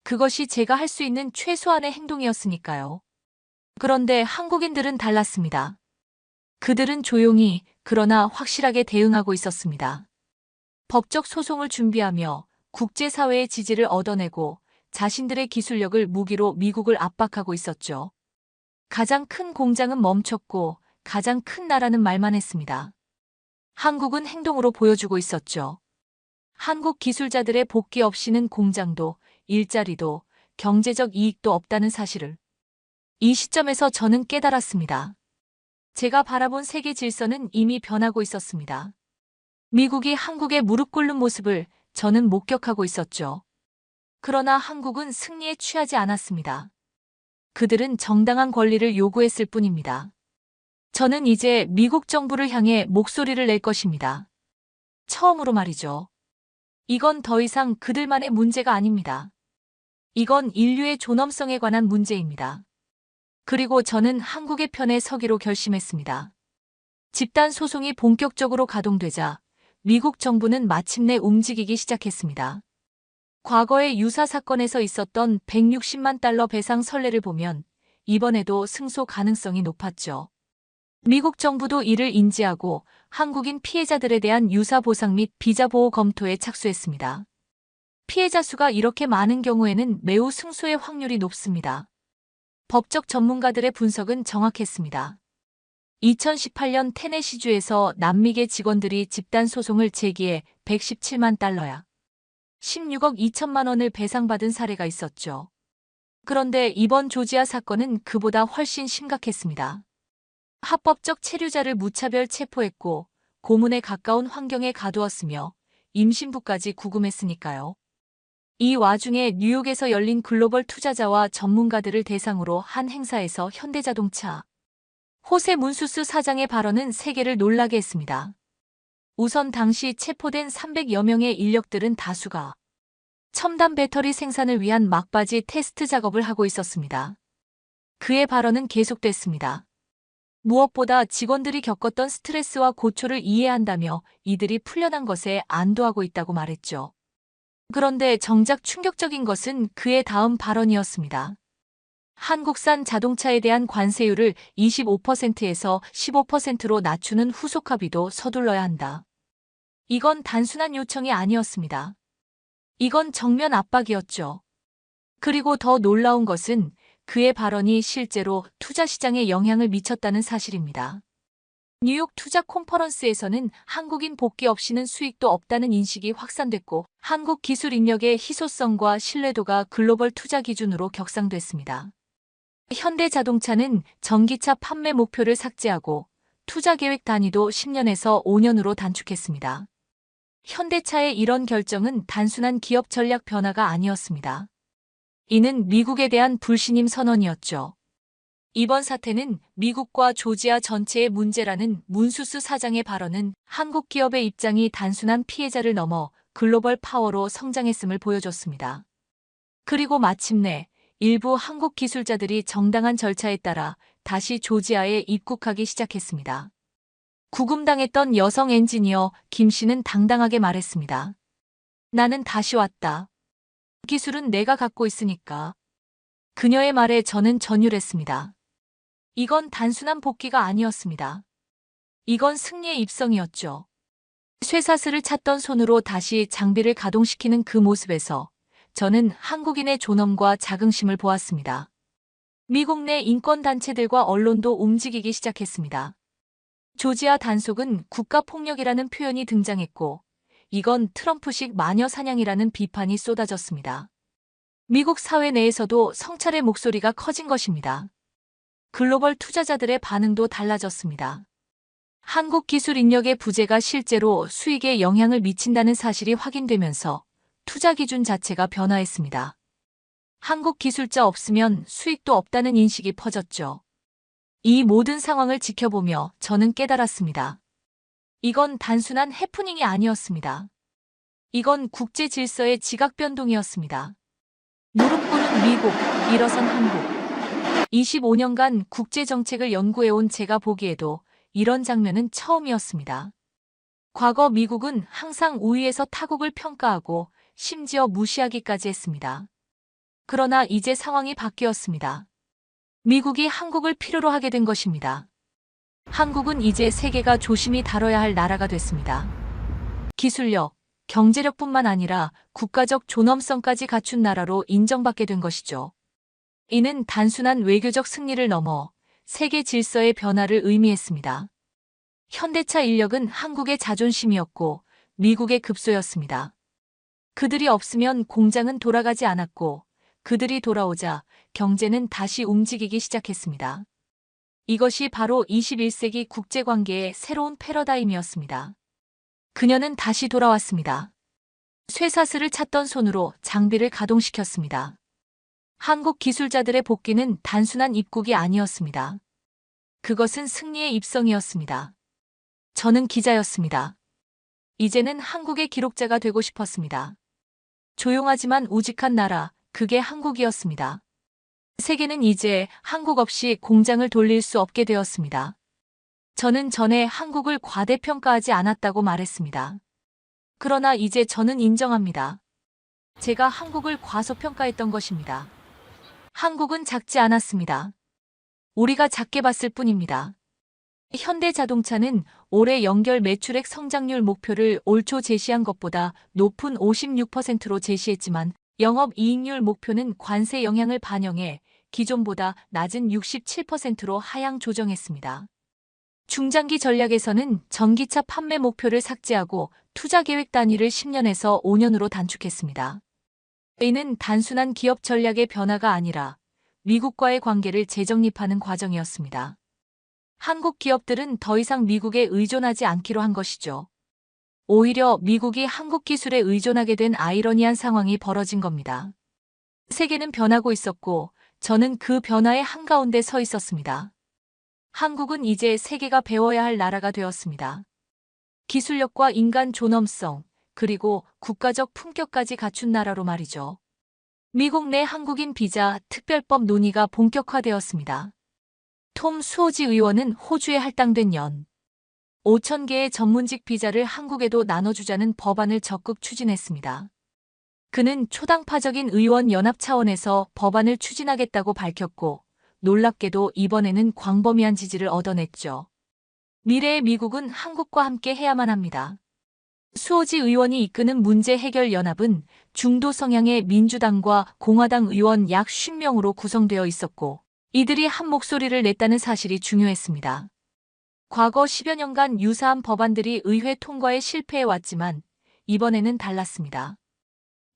그것이 제가 할 수 있는 최소한의 행동이었으니까요. 그런데 한국인들은 달랐습니다. 그들은 조용히 그러나 확실하게 대응하고 있었습니다. 법적 소송을 준비하며 국제사회의 지지를 얻어내고 자신들의 기술력을 무기로 미국을 압박하고 있었죠. 가장 큰 공장은 멈췄고 가장 큰 나라는 말만 했습니다. 한국은 행동으로 보여주고 있었죠. 한국 기술자들의 복귀 없이는 공장도 일자리도 경제적 이익도 없다는 사실을. 이 시점에서 저는 깨달았습니다. 제가 바라본 세계 질서는 이미 변하고 있었습니다. 미국이 한국에 무릎 꿇는 모습을 저는 목격하고 있었죠. 그러나 한국은 승리에 취하지 않았습니다. 그들은 정당한 권리를 요구했을 뿐입니다. 저는 이제 미국 정부를 향해 목소리를 낼 것입니다. 처음으로 말이죠. 이건 더 이상 그들만의 문제가 아닙니다. 이건 인류의 존엄성에 관한 문제입니다. 그리고 저는 한국의 편에 서기로 결심했습니다. 집단 소송이 본격적으로 가동되자 미국 정부는 마침내 움직이기 시작했습니다. 과거의 유사 사건에서 있었던 160만 달러 배상 선례를 보면 이번에도 승소 가능성이 높았죠. 미국 정부도 이를 인지하고 한국인 피해자들에 대한 유사 보상 및 비자 보호 검토에 착수했습니다. 피해자 수가 이렇게 많은 경우에는 매우 승소의 확률이 높습니다. 법적 전문가들의 분석은 정확했습니다. 2018년 테네시주에서 남미계 직원들이 집단 소송을 제기해 117만 달러야 16억 2천만 원을 배상받은 사례가 있었죠. 그런데 이번 조지아 사건은 그보다 훨씬 심각했습니다. 합법적 체류자를 무차별 체포했고 고문에 가까운 환경에 가두었으며 임신부까지 구금했으니까요. 이 와중에 뉴욕에서 열린 글로벌 투자자와 전문가들을 대상으로 한 행사에서 현대자동차 호세 문수스 사장의 발언은 세계를 놀라게 했습니다. 우선 당시 체포된 300여 명의 인력들은 다수가 첨단 배터리 생산을 위한 막바지 테스트 작업을 하고 있었습니다. 그의 발언은 계속됐습니다. 무엇보다 직원들이 겪었던 스트레스와 고초를 이해한다며 이들이 풀려난 것에 안도하고 있다고 말했죠. 그런데 정작 충격적인 것은 그의 다음 발언이었습니다. 한국산 자동차에 대한 관세율을 25%에서 15%로 낮추는 후속 합의도 서둘러야 한다. 이건 단순한 요청이 아니었습니다. 이건 정면 압박이었죠. 그리고 더 놀라운 것은 그의 발언이 실제로 투자 시장에 영향을 미쳤다는 사실입니다. 뉴욕 투자 컨퍼런스에서는 한국인 복귀 없이는 수익도 없다는 인식이 확산됐고 한국 기술 인력의 희소성과 신뢰도가 글로벌 투자 기준으로 격상됐습니다. 현대자동차는 전기차 판매 목표를 삭제하고 투자 계획 단위도 10년에서 5년으로 단축했습니다. 현대차의 이런 결정은 단순한 기업 전략 변화가 아니었습니다. 이는 미국에 대한 불신임 선언이었죠. 이번 사태는 미국과 조지아 전체의 문제라는 문수스 사장의 발언은 한국 기업의 입장이 단순한 피해자를 넘어 글로벌 파워로 성장했음을 보여줬습니다. 그리고 마침내 일부 한국 기술자들이 정당한 절차에 따라 다시 조지아에 입국하기 시작했습니다. 구금당했던 여성 엔지니어 김 씨는 당당하게 말했습니다. 나는 다시 왔다. 기술은 내가 갖고 있으니까. 그녀의 말에 저는 전율했습니다. 이건 단순한 복귀가 아니었습니다. 이건 승리의 입성이었죠. 쇠사슬을 찾던 손으로 다시 장비를 가동시키는 그 모습에서 저는 한국인의 존엄과 자긍심을 보았습니다. 미국 내 인권단체들과 언론도 움직이기 시작했습니다. 조지아 단속은 국가폭력이라는 표현이 등장했고 이건 트럼프식 마녀 사냥이라는 비판이 쏟아졌습니다. 미국 사회 내에서도 성찰의 목소리가 커진 것입니다. 글로벌 투자자들의 반응도 달라졌습니다. 한국 기술 인력의 부재가 실제로 수익에 영향을 미친다는 사실이 확인되면서 투자 기준 자체가 변화했습니다. 한국 기술자 없으면 수익도 없다는 인식이 퍼졌죠. 이 모든 상황을 지켜보며 저는 깨달았습니다. 이건 단순한 해프닝이 아니었습니다. 이건 국제 질서의 지각 변동이었습니다. 무릎 꿇은 미국, 일어선 한국. 25년간 국제 정책을 연구해온 제가 보기에도 이런 장면은 처음이었습니다. 과거 미국은 항상 우위에서 타국을 평가하고 심지어 무시하기까지 했습니다. 그러나 이제 상황이 바뀌었습니다. 미국이 한국을 필요로 하게 된 것입니다. 한국은 이제 세계가 조심히 다뤄야 할 나라가 됐습니다. 기술력, 경제력뿐만 아니라 국가적 존엄성까지 갖춘 나라로 인정받게 된 것이죠. 이는 단순한 외교적 승리를 넘어 세계 질서의 변화를 의미했습니다. 현대차 인력은 한국의 자존심이었고 미국의 급소였습니다. 그들이 없으면 공장은 돌아가지 않았고 그들이 돌아오자 경제는 다시 움직이기 시작했습니다. 이것이 바로 21세기 국제관계의 새로운 패러다임이었습니다. 그녀는 다시 돌아왔습니다. 쇠사슬을 찾던 손으로 장비를 가동시켰습니다. 한국 기술자들의 복귀는 단순한 입국이 아니었습니다. 그것은 승리의 입성이었습니다. 저는 기자였습니다. 이제는 한국의 기록자가 되고 싶었습니다. 조용하지만 우직한 나라, 그게 한국이었습니다. 세계는 이제 한국 없이 공장을 돌릴 수 없게 되었습니다. 저는 전에 한국을 과대평가하지 않았다고 말했습니다. 그러나 이제 저는 인정합니다. 제가 한국을 과소평가했던 것입니다. 한국은 작지 않았습니다. 우리가 작게 봤을 뿐입니다. 현대자동차는 올해 연결 매출액 성장률 목표를 올 초 제시한 것보다 높은 56%로 제시했지만 영업이익률 목표는 관세 영향을 반영해 기존보다 낮은 67%로 하향 조정했습니다. 중장기 전략에서는 전기차 판매 목표를 삭제하고 투자 계획 단위를 10년에서 5년으로 단축했습니다. 이는 단순한 기업 전략의 변화가 아니라 미국과의 관계를 재정립하는 과정이었습니다. 한국 기업들은 더 이상 미국에 의존하지 않기로 한 것이죠. 오히려 미국이 한국 기술에 의존하게 된 아이러니한 상황이 벌어진 겁니다. 세계는 변하고 있었고 저는 그 변화의 한가운데 서 있었습니다. 한국은 이제 세계가 배워야 할 나라가 되었습니다. 기술력과 인간 존엄성, 그리고 국가적 품격까지 갖춘 나라로 말이죠. 미국 내 한국인 비자 특별법 논의가 본격화되었습니다. 톰 수오지 의원은 호주에 할당된 연 5천 개의 전문직 비자를 한국에도 나눠주자는 법안을 적극 추진했습니다. 그는 초당파적인 의원 연합 차원에서 법안을 추진하겠다고 밝혔고 놀랍게도 이번에는 광범위한 지지를 얻어냈죠. 미래의 미국은 한국과 함께 해야만 합니다. 수오지 의원이 이끄는 문제 해결 연합은 중도 성향의 민주당과 공화당 의원 약 50명으로 구성되어 있었고 이들이 한 목소리를 냈다는 사실이 중요했습니다. 과거 10여 년간 유사한 법안들이 의회 통과에 실패해왔지만 이번에는 달랐습니다.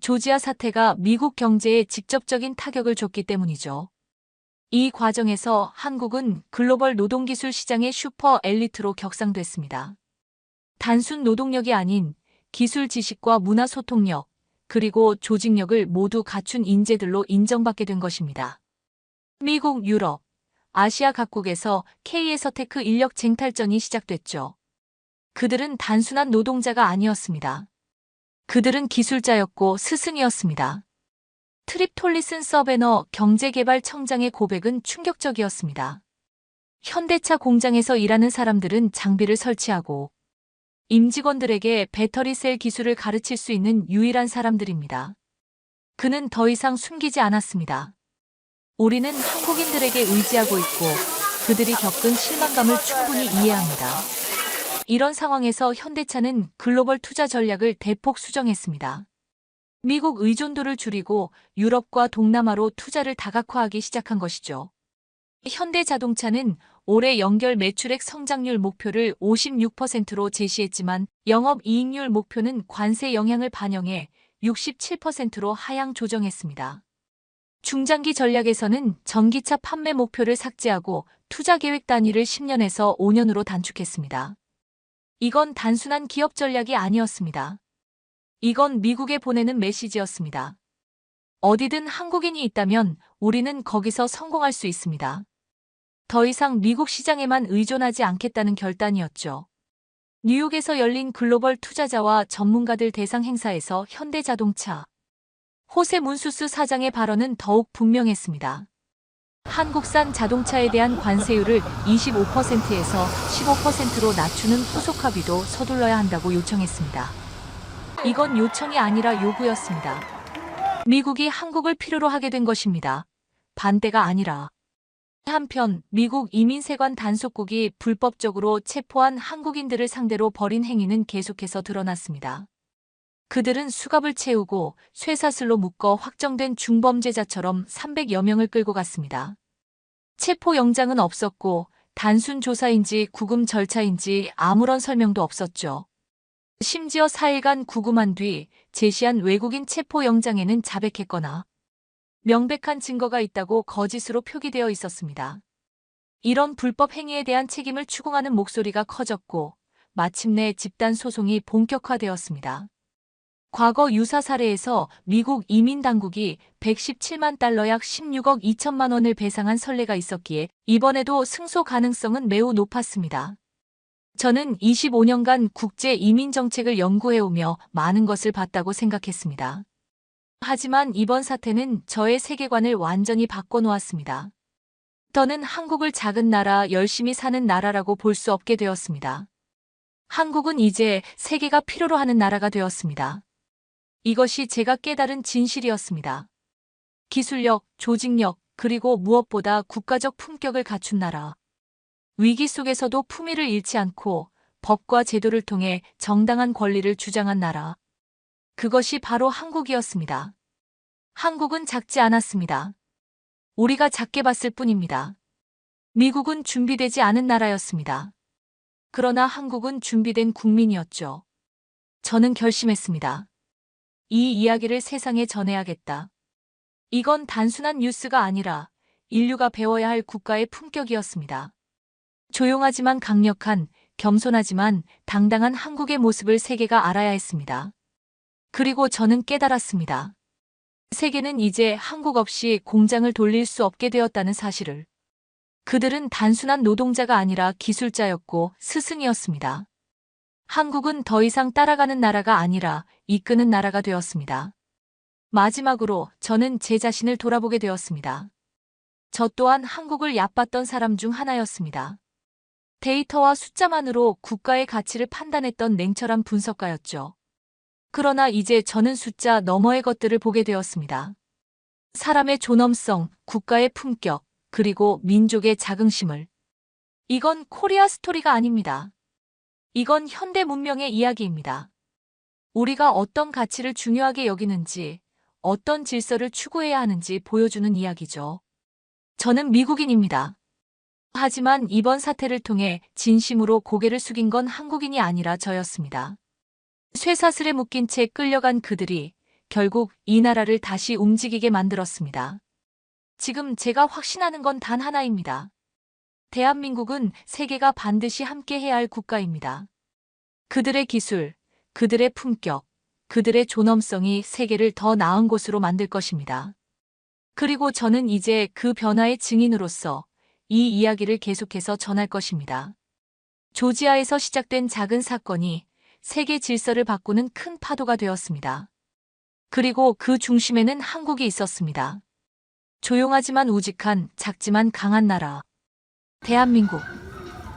조지아 사태가 미국 경제에 직접적인 타격을 줬기 때문이죠. 이 과정에서 한국은 글로벌 노동기술 시장의 슈퍼 엘리트로 격상됐습니다. 단순 노동력이 아닌 기술 지식과 문화 소통력, 그리고 조직력을 모두 갖춘 인재들로 인정받게 된 것입니다. 미국, 유럽, 아시아 각국에서 K에서테크 인력 쟁탈전이 시작됐죠. 그들은 단순한 노동자가 아니었습니다. 그들은 기술자였고 스승이었습니다. 트립 톨리슨 서베너 경제개발청장의 고백은 충격적이었습니다. 현대차 공장에서 일하는 사람들은 장비를 설치하고 임직원들에게 배터리 셀 기술을 가르칠 수 있는 유일한 사람들입니다. 그는 더 이상 숨기지 않았습니다. 우리는 한국인들에게 의지하고 있고 그들이 겪은 실망감을 충분히 이해합니다. 이런 상황에서 현대차는 글로벌 투자 전략을 대폭 수정했습니다. 미국 의존도를 줄이고 유럽과 동남아로 투자를 다각화하기 시작한 것이죠. 현대자동차는 올해 연결 매출액 성장률 목표를 56%로 제시했지만 영업이익률 목표는 관세 영향을 반영해 67%로 하향 조정했습니다. 중장기 전략에서는 전기차 판매 목표를 삭제하고 투자 계획 단위를 10년에서 5년으로 단축했습니다. 이건 단순한 기업 전략이 아니었습니다. 이건 미국에 보내는 메시지였습니다. 어디든 한국인이 있다면 우리는 거기서 성공할 수 있습니다. 더 이상 미국 시장에만 의존하지 않겠다는 결단이었죠. 뉴욕에서 열린 글로벌 투자자와 전문가들 대상 행사에서 현대자동차 호세 문수스 사장의 발언은 더욱 분명했습니다. 한국산 자동차에 대한 관세율을 25%에서 15%로 낮추는 후속 합의도 서둘러야 한다고 요청했습니다. 이건 요청이 아니라 요구였습니다. 미국이 한국을 필요로 하게 된 것입니다. 반대가 아니라. 한편 미국 이민세관 단속국이 불법적으로 체포한 한국인들을 상대로 벌인 행위는 계속해서 드러났습니다. 그들은 수갑을 채우고 쇠사슬로 묶어 확정된 중범죄자처럼 300여 명을 끌고 갔습니다. 체포 영장은 없었고 단순 조사인지 구금 절차인지 아무런 설명도 없었죠. 심지어 4일간 구금한 뒤 제시한 외국인 체포 영장에는 자백했거나 명백한 증거가 있다고 거짓으로 표기되어 있었습니다. 이런 불법 행위에 대한 책임을 추궁하는 목소리가 커졌고 마침내 집단 소송이 본격화되었습니다. 과거 유사 사례에서 미국 이민당국이 117만 달러 약 16억 2천만 원을 배상한 선례가 있었기에 이번에도 승소 가능성은 매우 높았습니다. 저는 25년간 국제 이민 정책을 연구해오며 많은 것을 봤다고 생각했습니다. 하지만 이번 사태는 저의 세계관을 완전히 바꿔놓았습니다. 저는 한국을 작은 나라, 열심히 사는 나라라고 볼 수 없게 되었습니다. 한국은 이제 세계가 필요로 하는 나라가 되었습니다. 이것이 제가 깨달은 진실이었습니다. 기술력, 조직력, 그리고 무엇보다 국가적 품격을 갖춘 나라. 위기 속에서도 품위를 잃지 않고 법과 제도를 통해 정당한 권리를 주장한 나라. 그것이 바로 한국이었습니다. 한국은 작지 않았습니다. 우리가 작게 봤을 뿐입니다. 미국은 준비되지 않은 나라였습니다. 그러나 한국은 준비된 국민이었죠. 저는 결심했습니다. 이 이야기를 세상에 전해야겠다. 이건 단순한 뉴스가 아니라 인류가 배워야 할 국가의 품격이었습니다. 조용하지만 강력한, 겸손하지만 당당한 한국의 모습을 세계가 알아야 했습니다. 그리고 저는 깨달았습니다. 세계는 이제 한국 없이 공장을 돌릴 수 없게 되었다는 사실을. 그들은 단순한 노동자가 아니라 기술자였고 스승이었습니다. 한국은 더 이상 따라가는 나라가 아니라 이끄는 나라가 되었습니다. 마지막으로 저는 제 자신을 돌아보게 되었습니다. 저 또한 한국을 얕봤던 사람 중 하나였습니다. 데이터와 숫자만으로 국가의 가치를 판단했던 냉철한 분석가였죠. 그러나 이제 저는 숫자 너머의 것들을 보게 되었습니다. 사람의 존엄성, 국가의 품격, 그리고 민족의 자긍심을. 이건 코리아 스토리가 아닙니다. 이건 현대 문명의 이야기입니다. 우리가 어떤 가치를 중요하게 여기는지, 어떤 질서를 추구해야 하는지 보여주는 이야기죠. 저는 미국인입니다. 하지만 이번 사태를 통해 진심으로 고개를 숙인 건 한국인이 아니라 저였습니다. 쇠사슬에 묶인 채 끌려간 그들이 결국 이 나라를 다시 움직이게 만들었습니다. 지금 제가 확신하는 건 단 하나입니다. 대한민국은 세계가 반드시 함께 해야 할 국가입니다. 그들의 기술, 그들의 품격, 그들의 존엄성이 세계를 더 나은 곳으로 만들 것입니다. 그리고 저는 이제 그 변화의 증인으로서 이 이야기를 계속해서 전할 것입니다. 조지아에서 시작된 작은 사건이 세계 질서를 바꾸는 큰 파도가 되었습니다. 그리고 그 중심에는 한국이 있었습니다. 조용하지만 우직한, 작지만 강한 나라. 대한민국.